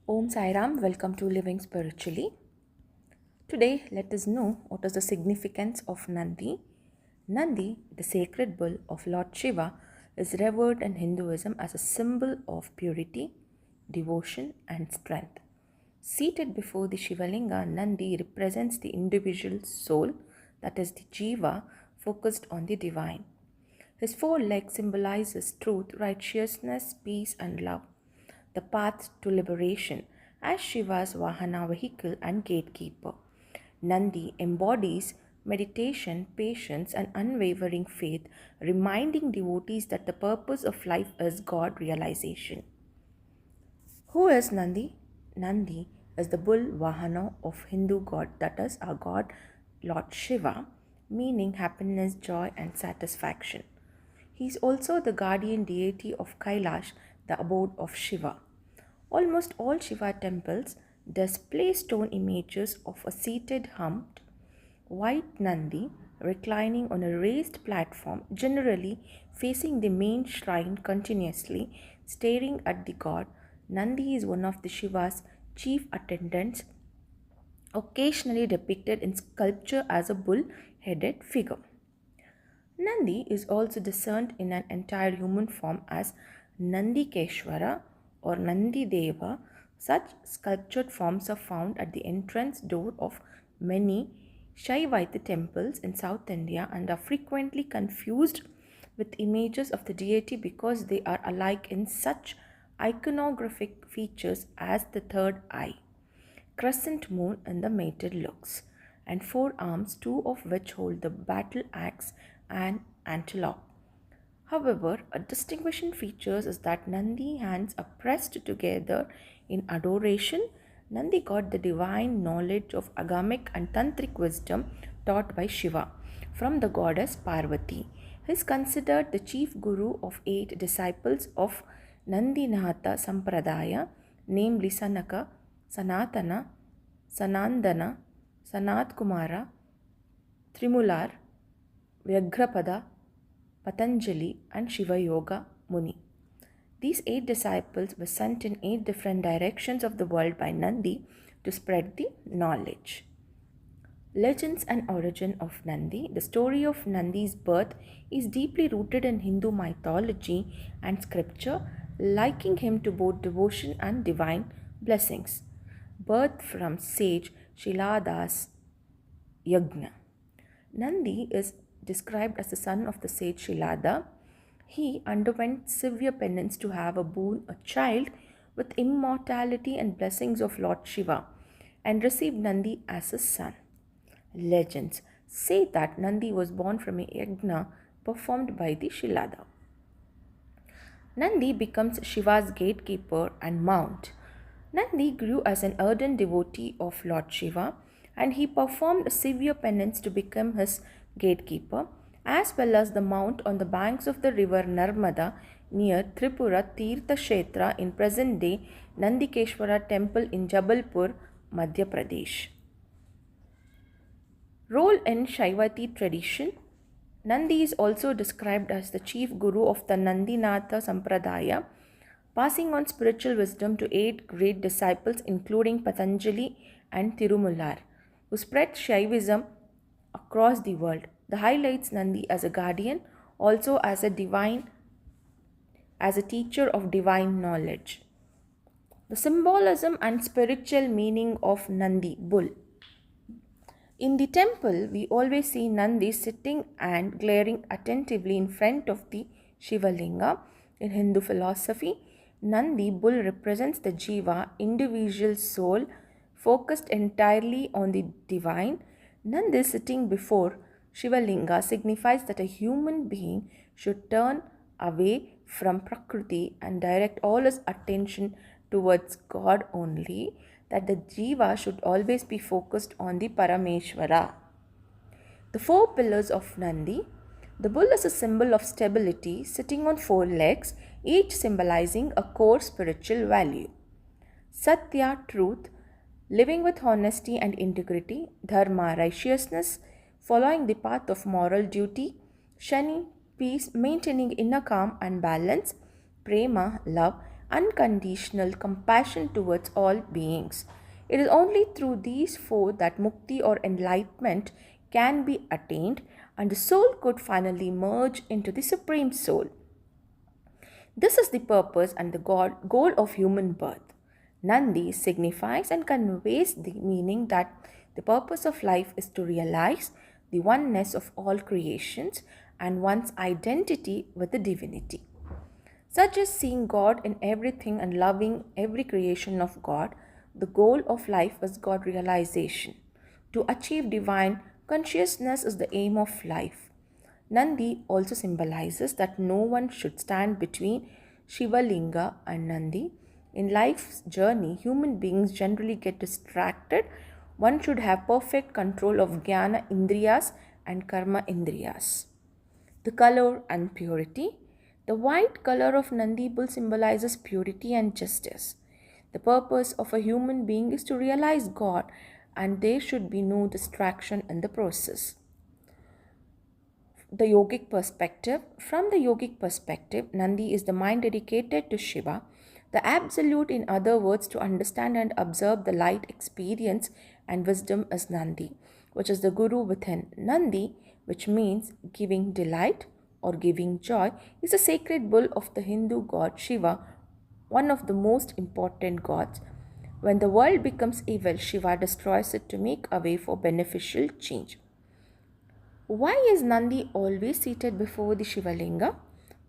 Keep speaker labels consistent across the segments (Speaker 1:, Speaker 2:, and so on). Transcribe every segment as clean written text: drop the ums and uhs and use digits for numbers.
Speaker 1: Om Sai Ram, welcome to Living Spiritually. Today, let us know what is the significance of Nandi. Nandi, the sacred bull of Lord Shiva, is revered in Hinduism as a symbol of purity, devotion, and strength. Seated before the Shivalinga, Nandi represents the individual soul, that is the Jiva, focused on the divine. His four legs symbolizes truth, righteousness, peace, and love, the path to liberation, as Shiva's Vahana vehicle and gatekeeper. Nandi embodies meditation, patience, and unwavering faith, reminding devotees that the purpose of life is God realization. Who is Nandi? Nandi is the bull Vahana of Hindu god, that is, our god Lord Shiva, meaning happiness, joy, and satisfaction. He is also the guardian deity of Kailash, the abode of Shiva. Almost all Shiva temples display stone images of a seated humped white Nandi reclining on a raised platform, generally facing the main shrine continuously, staring at the god. Nandi is one of the Shiva's chief attendants, occasionally depicted in sculpture as a bull-headed figure. Nandi is also discerned in an entire human form as Nandikeshwara or Nandi Deva. Such sculptured forms are found at the entrance door of many Shaivaita temples in South India and are frequently confused with images of the deity because they are alike in such iconographic features as the third eye, crescent moon in the mated looks, and four arms, two of which hold the battle axe and antelope. However, a distinguishing feature is that Nandi hands are pressed together in adoration. Nandi got the divine knowledge of agamic and tantric wisdom taught by Shiva from the goddess Parvati. He is considered the chief guru of 8 disciples of Nandinata Sampradaya, namely Sanaka, Sanatana, Sanandana, Sanat Kumara, Trimular, Vyagrapada, Patanjali, and Shiva Yoga Muni. These 8 disciples were sent in 8 different directions of the world by Nandi to spread the knowledge. Legends and origin of Nandi. The story of Nandi's birth is deeply rooted in Hindu mythology and scripture, liking him to both devotion and divine blessings. Birth from sage Shilada's Yagna. Nandi is described as the son of the sage Shilada. He underwent severe penance to have a boon, a child with immortality and blessings of Lord Shiva, and received Nandi as his son. Legends say that Nandi was born from a yagna performed by the Shilada. Nandi becomes Shiva's gatekeeper and mount. Nandi grew as an ardent devotee of Lord Shiva, and he performed severe penance to become his gatekeeper, as well as the mount on the banks of the river Narmada near Tripura Tirtha Kshetra in present-day Nandikeshwara temple in Jabalpur, Madhya Pradesh. Role in Shaivati tradition. Nandi is also described as the chief guru of the Nandinatha Sampradaya, passing on spiritual wisdom to 8 great disciples including Patanjali and Tirumular, who spread Shaivism across the world. The highlights Nandi as a guardian, also as a teacher of divine knowledge. The symbolism and spiritual meaning of Nandi, bull. In the temple, we always see Nandi sitting and glaring attentively in front of the Shivalinga. In Hindu philosophy, Nandi bull represents the Jiva, individual soul, focused entirely on the divine. Nandi sitting before Shivalinga signifies that a human being should turn away from Prakriti and direct all his attention towards God only, that the Jiva should always be focused on the Parameshwara. The 4 pillars of Nandi. The bull is a symbol of stability, sitting on 4 legs, each symbolizing a core spiritual value. Satya, truth, living with honesty and integrity. Dharma, righteousness, following the path of moral duty. Shani, peace, maintaining inner calm and balance. Prema, love, unconditional compassion towards all beings. It is only through these four that mukti or enlightenment can be attained and the soul could finally merge into the Supreme Soul. This is the purpose and the goal of human birth. Nandi signifies and conveys the meaning that the purpose of life is to realize the oneness of all creations and one's identity with the divinity. Such as seeing God in everything and loving every creation of God, the goal of life is God realization. To achieve divine consciousness is the aim of life. Nandi also symbolizes that no one should stand between Shiva Linga and Nandi. In life's journey, human beings generally get distracted. One should have perfect control of Jnana Indriyas and Karma Indriyas. The color and purity. The white color of Nandi bull symbolizes purity and justice. The purpose of a human being is to realize God, and there should be no distraction in the process. The yogic perspective. From the yogic perspective, Nandi is the mind dedicated to Shiva, the absolute, in other words, to understand and observe the light experience and wisdom is Nandi, which is the guru within. Nandi, which means giving delight or giving joy, is a sacred bull of the Hindu god Shiva, one of the most important gods. When the world becomes evil, Shiva destroys it to make a way for beneficial change. Why is Nandi always seated before the Shivalinga?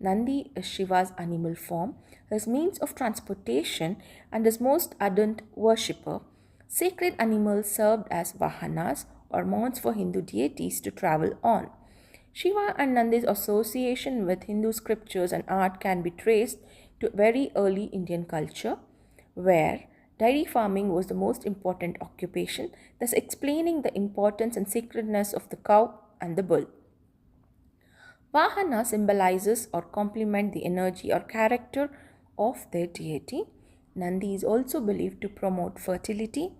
Speaker 1: Nandi is Shiva's animal form, his means of transportation, and his most ardent worshipper. Sacred animals served as vahanas or mounts for Hindu deities to travel on. Shiva and Nandi's association with Hindu scriptures and art can be traced to very early Indian culture, where dairy farming was the most important occupation, thus explaining the importance and sacredness of the cow and the bull. Vahana symbolizes or complement the energy or character of their deity. Nandi is also believed to promote fertility.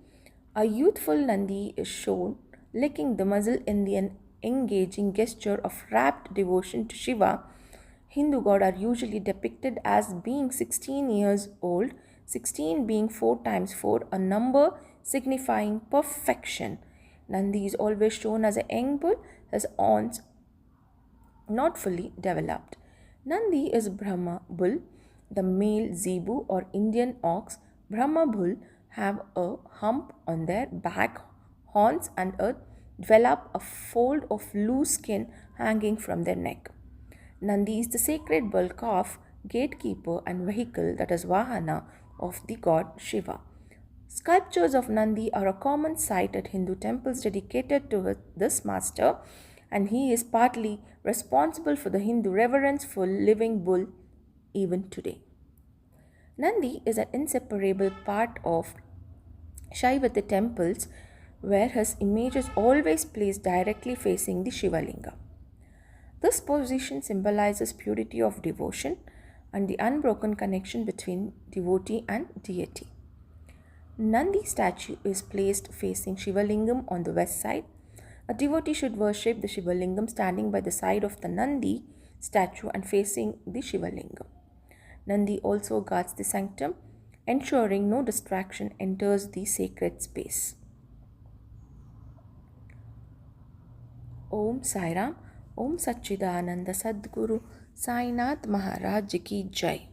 Speaker 1: A youthful Nandi is shown licking the muzzle in the engaging gesture of rapt devotion to Shiva. Hindu gods are usually depicted as being 16 years old, 16 being 4 times 4, a number signifying perfection. Nandi is always shown as a young bull, his horns not fully developed. Nandi is Brahma bull, the male zebu or Indian ox. Brahma bull have a hump on their back, horns, and develop a fold of loose skin hanging from their neck. Nandi is the sacred bull calf, gatekeeper, and vehicle, that is Vahana, of the god Shiva. Sculptures of Nandi are a common sight at Hindu temples dedicated to this master, and he is partly responsible for the Hindu reverence for living bull even today. Nandi is an inseparable part of Shaivata temples, where his image is always placed directly facing the Shivalinga. This position symbolizes purity of devotion and the unbroken connection between devotee and deity. Nandi statue is placed facing Shivalingam on the west side. A devotee should worship the Shivalingam standing by the side of the Nandi statue and facing the Shivalingam. Nandi also guards the sanctum, ensuring no distraction enters the sacred space. Om Sai Ram, Om Satchidananda Sadguru Sainath Maharaj Ki Jai.